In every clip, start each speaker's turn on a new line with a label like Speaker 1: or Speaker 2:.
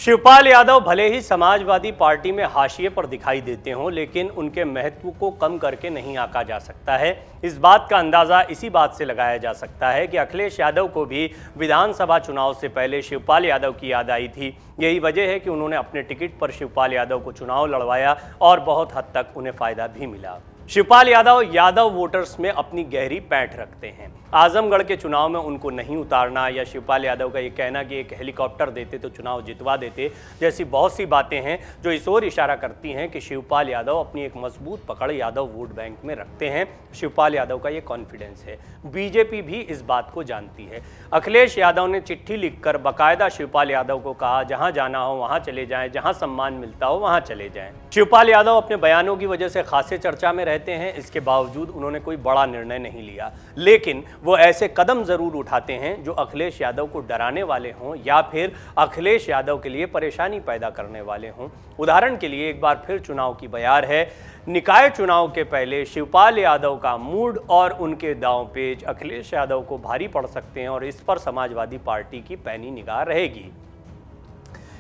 Speaker 1: शिवपाल यादव भले ही समाजवादी पार्टी में हाशिए पर दिखाई देते हों, लेकिन उनके महत्व को कम करके नहीं आंका जा सकता है। इस बात का अंदाज़ा इसी बात से लगाया जा सकता है कि अखिलेश यादव को भी विधानसभा चुनाव से पहले शिवपाल यादव की याद आई थी। यही वजह है कि उन्होंने अपने टिकट पर शिवपाल यादव को चुनाव लड़वाया और बहुत हद तक उन्हें फ़ायदा भी मिला। शिवपाल यादव वोटर्स में अपनी गहरी पैठ रखते हैं। आजमगढ़ के चुनाव में उनको नहीं उतारना या शिवपाल यादव का ये कहना कि एक हेलीकॉप्टर देते तो चुनाव जितवा देते, जैसी बहुत सी बातें हैं जो इस ओर इशारा करती हैं कि शिवपाल यादव अपनी एक मजबूत पकड़ यादव वोट बैंक में रखते हैं। शिवपाल यादव का ये कॉन्फिडेंस है। बीजेपी भी इस बात को जानती है। अखिलेश यादव ने चिट्ठी लिखकर बाकायदा शिवपाल यादव को कहा, जहां जाना हो वहां चले जाएं, जहां सम्मान मिलता हो वहां चले जाएं। शिवपाल यादव अपने बयानों की वजह से खासे चर्चा में रहते हैं। इसके बावजूद उन्होंने कोई बड़ा निर्णय नहीं लिया, लेकिन वो ऐसे कदम जरूर उठाते हैं जो अखिलेश यादव को डराने वाले हों या फिर अखिलेश यादव के लिए परेशानी पैदा करने वाले हों। उदाहरण के लिए एक बार फिर चुनाव की बयार है। निकाय चुनाव के पहले शिवपाल यादव का मूड और उनके दांव पेच अखिलेश यादव को भारी पड़ सकते हैं और इस पर समाजवादी पार्टी की पैनी निगाह रहेगी।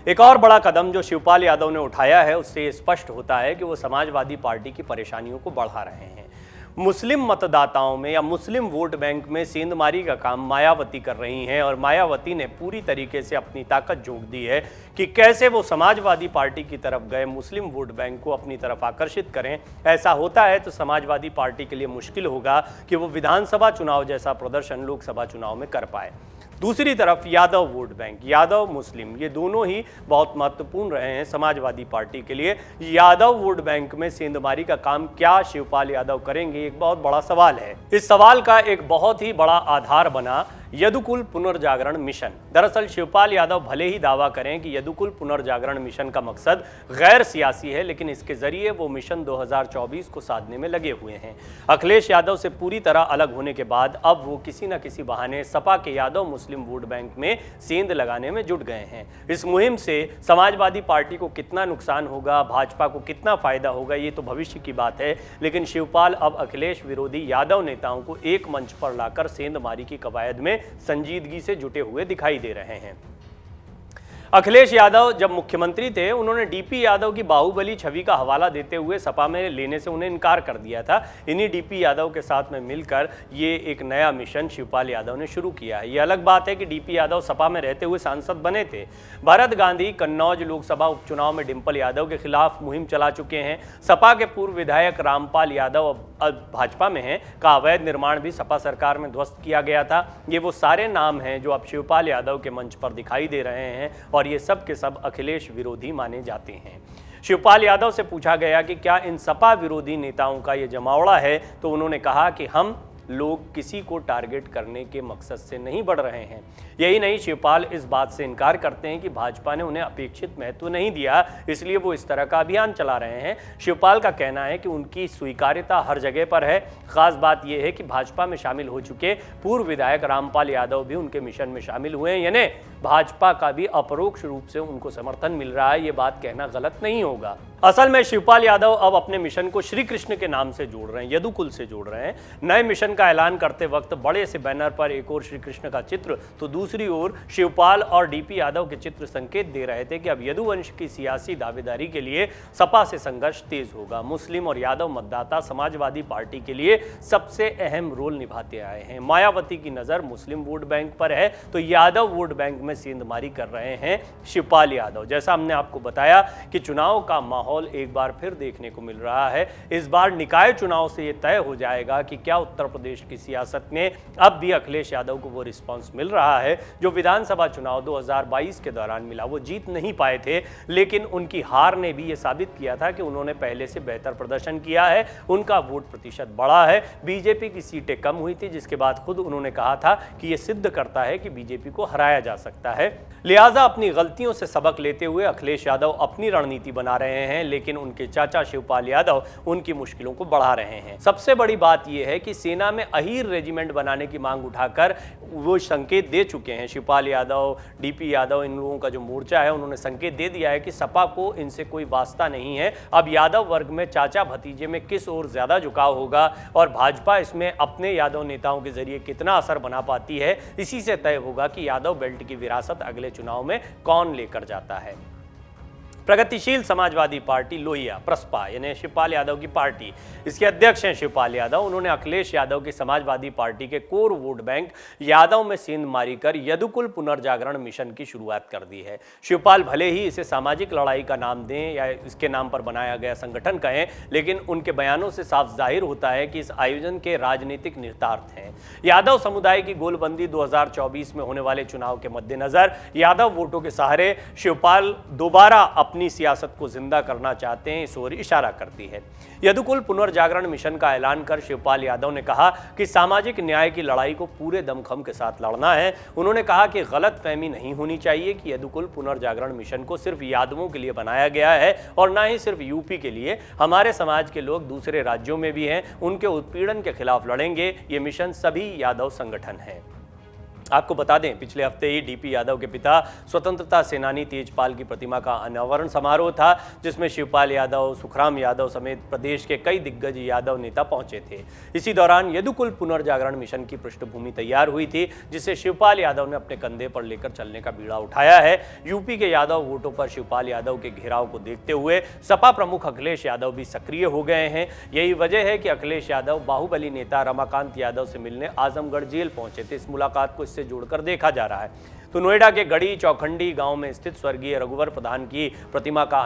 Speaker 1: एक और बड़ा कदम जो शिवपाल यादव ने उठाया है, उससे स्पष्ट होता है कि वो समाजवादी पार्टी की परेशानियों को बढ़ा रहे हैं। मुस्लिम मतदाताओं में या मुस्लिम वोट बैंक में सेंधमारी का काम मायावती कर रही हैं और मायावती ने पूरी तरीके से अपनी ताकत झोंक दी है कि कैसे वो समाजवादी पार्टी की तरफ गए मुस्लिम वोट बैंक को अपनी तरफ आकर्षित करें। ऐसा होता है तो समाजवादी पार्टी के लिए मुश्किल होगा कि वो विधानसभा चुनाव जैसा प्रदर्शन लोकसभा चुनाव में कर पाए। दूसरी तरफ यादव वोट बैंक, यादव मुस्लिम, ये दोनों ही बहुत महत्वपूर्ण रहे हैं समाजवादी पार्टी के लिए। यादव वोट बैंक में सेंधमारी का काम क्या शिवपाल यादव करेंगे, एक बहुत बड़ा सवाल है। इस सवाल का एक बहुत ही बड़ा आधार बना यदुकुल पुनर्जागरण मिशन। दरअसल शिवपाल यादव भले ही दावा करें कि यदुकुल पुनर्जागरण मिशन का मकसद गैर सियासी है, लेकिन इसके जरिए वो मिशन 2024 को साधने में लगे हुए हैं। अखिलेश यादव से पूरी तरह अलग होने के बाद अब वो किसी न किसी बहाने सपा के यादव मुस्लिम वोट बैंक में सेंध लगाने में जुट गए हैं। इस मुहिम से समाजवादी पार्टी को कितना नुकसान होगा, भाजपा को कितना फायदा होगा, ये तो भविष्य की बात है। लेकिन शिवपाल अब अखिलेश विरोधी यादव नेताओं को एक मंच पर लाकर सेंधमारी की कवायद में संजीदगी से जुटे हुए दिखाई दे रहे हैं। अखिलेश यादव जब मुख्यमंत्री थे, उन्होंने डीपी यादव की बाहुबली छवि का हवाला देते हुए सपा में लेने से उन्हें इनकार कर दिया था। इन्हीं डीपी यादव के साथ में मिलकर ये एक नया मिशन शिवपाल यादव ने शुरू किया है। ये अलग बात है कि डीपी यादव सपा में रहते हुए सांसद बने थे। भरत गांधी कन्नौज लोकसभा उपचुनाव में डिंपल यादव के खिलाफ मुहिम चला चुके हैं। सपा के पूर्व विधायक रामपाल यादव अब भाजपा में हैं का अवैध निर्माण भी सपा सरकार में ध्वस्त किया गया था। ये वो सारे नाम हैं जो अब शिवपाल यादव के मंच पर दिखाई दे रहे हैं और ये सब के सब अखिलेश विरोधी माने जाते हैं। शिवपाल यादव से पूछा गया कि क्या इन सपा विरोधी नेताओं का ये जमावड़ा है, तो उन्होंने कहा कि हम लोग किसी को टारगेट करने के मकसद से नहीं बढ़ रहे हैं। यही नहीं, शिवपाल इस बात से इनकार करते हैं कि भाजपा ने उन्हें अपेक्षित महत्व नहीं दिया, इसलिए वो इस तरह का अभियान चला रहे हैं। शिवपाल का कहना है कि उनकी स्वीकार्यता हर जगह पर है। खास बात यह है कि भाजपा में शामिल हो चुके पूर्व विधायक रामपाल यादव भी उनके मिशन में शामिल हुए हैं, यानी भाजपा का भी अपरोक्ष रूप से उनको समर्थन मिल रहा है। ये बात कहना गलत नहीं होगा। असल में शिवपाल यादव अब अपने मिशन को श्री कृष्ण के नाम से जोड़ रहे हैं, यदुकुल से जोड़ रहे हैं। नए मिशन का ऐलान करते वक्त बड़े से बैनर पर एक और श्री कृष्ण का चित्र तो दूसरी ओर शिवपाल और डीपी यादव के चित्र संकेत दे रहे थे कि अब यदुवंश की सियासी दावेदारी के लिए सपा से संघर्ष तेज होगा। मुस्लिम और यादव मतदाता समाजवादी पार्टी के लिए सबसे अहम रोल निभाते आए हैं। मायावती की नजर मुस्लिम वोट बैंक पर है तो यादव वोट बैंक में सेंधमारी कर रहे हैं शिवपाल यादव। जैसा हमने आपको बताया कि चुनाव का माहौल एक बार फिर देखने को मिल रहा है। इस बार निकाय चुनाव से यह तय हो जाएगा कि क्या उत्तर प्रदेश की सियासत में अब भी अखिलेश यादव को वो रिस्पांस मिल रहा है जो विधानसभा चुनाव 2022 के दौरान मिला। वो जीत नहीं पाए थे, लेकिन उनकी हार ने भी ये साबित किया था कि उन्होंने पहले से बेहतर प्रदर्शन किया है। उनका वोट प्रतिशत बढ़ा है। बीजेपी की सीटें कम हुई थी, जिसके बाद खुद उन्होंने कहा था कि यह सिद्ध करता है कि बीजेपी को हराया जा सकता है। लिहाजा अपनी गलतियों से सबक लेते हुए अखिलेश यादव अपनी रणनीति बना रहे हैं, लेकिन उनके चाचा शिवपाल यादव उनकी मुश्किलों को बढ़ा रहे हैं। सबसे बड़ी बात यह है कि सेना में अहीर रेजिमेंट बनाने की मांग उठाकर वो संकेत दे चुके हैं। शिवपाल यादव, डीपी यादव, इन लोगों का जो मोर्चा है, उन्होंने संकेत दे दिया है कि सपा को इनसे कोई वास्ता नहीं है। अब यादव वर्ग में चाचा भतीजे में किस ओर ज्यादा झुकाव होगा और भाजपा इसमें अपने यादव नेताओं के जरिए कितना असर बना पाती है, इसी से तय होगा कि यादव बेल्ट की विरासत अगले चुनाव में कौन लेकर जाता है। प्रगतिशील समाजवादी पार्टी लोहिया प्रसपा यानी शिवपाल यादव की पार्टी, इसके अध्यक्ष हैं शिवपाल यादव। उन्होंने अखिलेश यादव की समाजवादी पार्टी के कोर वोट बैंक यादव में सेंधमारी कर यदुकुल पुनर्जागरण मिशन की शुरुआत कर दी है। शिवपाल भले ही इसे सामाजिक लड़ाई का नाम दें या इसके नाम पर बनाया गया संगठन कहें, लेकिन उनके बयानों से साफ जाहिर होता है कि इस आयोजन के राजनीतिक निहितार्थ हैं। यादव समुदाय की गोलबंदी 2024 में होने वाले चुनाव के मद्देनजर यादव वोटों के सहारे शिवपाल दोबारा अपनी सियासत को जिंदा करना चाहते हैं, इस ओर इशारा करती है। यदुकुल पुनर्जागरण मिशन का ऐलान कर शिवपाल यादव ने कहा कि सामाजिक न्याय की लड़ाई को पूरे दमखम के साथ लड़ना है। उन्होंने कहा कि गलतफहमी नहीं होनी चाहिए कि यदुकुल पुनर्जागरण मिशन को सिर्फ यादवों के लिए बनाया गया है और ना ही सिर्फ यूपी के लिए। हमारे समाज के लोग दूसरे राज्यों में भी हैं, उनके उत्पीड़न के खिलाफ लड़ेंगे। ये मिशन सभी यादव संगठन है। आपको बता दें, पिछले हफ्ते ही डीपी यादव के पिता स्वतंत्रता सेनानी तेजपाल की प्रतिमा का अनावरण समारोह था, जिसमें शिवपाल यादव, सुखराम यादव समेत प्रदेश के कई दिग्गज यादव नेता पहुंचे थे। इसी दौरान यदुकुल पुनर्जागरण मिशन की पृष्ठभूमि तैयार हुई थी, जिसे शिवपाल यादव ने अपने कंधे पर लेकर चलने का बीड़ा उठाया है। यूपी के यादव वोटों पर शिवपाल यादव के घेराव को देखते हुए सपा प्रमुख अखिलेश यादव भी सक्रिय हो गए हैं। यही वजह है कि अखिलेश यादव बाहुबली नेता रमाकांत यादव से मिलने आजमगढ़ जेल पहुंचे थे। इस मुलाकात को से जोड़कर देखा जा रहा है तो नोएडा के गढ़ी चौखंडी गांव में स्थित स्वर्गीय रघुवर प्रधान की प्रतिमा का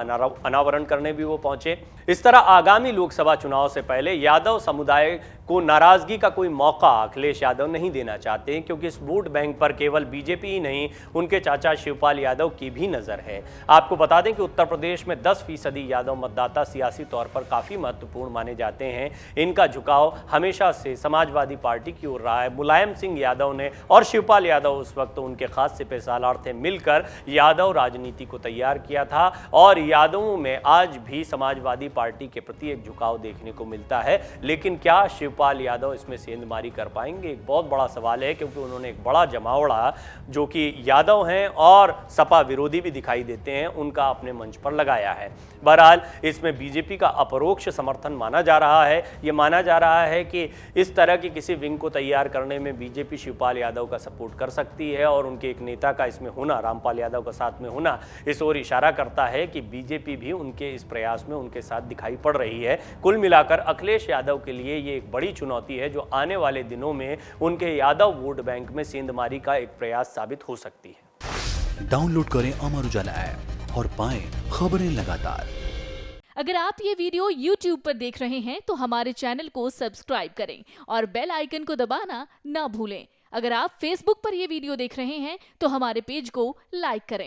Speaker 1: अनावरण करने भी वो पहुंचे। इस तरह आगामी लोकसभा चुनाव से पहले यादव समुदाय को नाराजगी का कोई मौका अखिलेश यादव नहीं देना चाहते हैं, क्योंकि इस वोट बैंक पर केवल बीजेपी ही नहीं, उनके चाचा शिवपाल यादव की भी नजर है। आपको बता दें कि उत्तर प्रदेश में 10% यादव मतदाता सियासी तौर पर काफी महत्वपूर्ण माने जाते हैं। इनका झुकाव हमेशा से समाजवादी पार्टी की ओर रहा है। मुलायम सिंह यादव ने और शिवपाल यादव उस वक्त उनके खास सिपह सालार थे, मिलकर यादव राजनीति को तैयार किया था और यादवों में आज भी समाजवादी पार्टी के प्रति एक झुकाव देखने को मिलता है। लेकिन क्या शिवपाल यादव इसमें सेंधमारी कर पाएंगे? एक बहुत बड़ा सवाल है, क्योंकि उन्होंने एक बड़ा जमावड़ा जो कि यादव हैं और सपा विरोधी भी दिखाई देते हैं, उनका अपने मंच पर लगाया है। बहरहाल इसमें बीजेपी का अपरोक्ष समर्थन माना जा रहा है। यह माना जा रहा है कि इस तरह की किसी विंग को तैयार करने में बीजेपी शिवपाल यादव का सपोर्ट कर सकती है और उनके एक नेता का इसमें होना, रामपाल यादव का साथ में होना, इस ओर इशारा करता है कि बीजेपी भी उनके इस प्रयास में उनके साथ दिखाई पड़ रही है। कुल मिलाकर अखिलेश यादव के लिए ये एक बड़ी चुनौती है, जो आने वाले दिनों में उनके यादव वोट बैंक में सेंधमारी का एक प्रयास साबित हो सकती है।
Speaker 2: डाउनलोड करें अमर उजाला ऐप और पाएं खबरें लगातार।
Speaker 3: अगर आप ये वीडियो YouTube पर देख रहे हैं तो हमारे चैनल को सब्सक्राइब करें और बेल आइकन को दबाना ना भूलें। अगर आप Facebook पर यह वीडियो देख रहे हैं तो हमारे पेज को लाइक करें।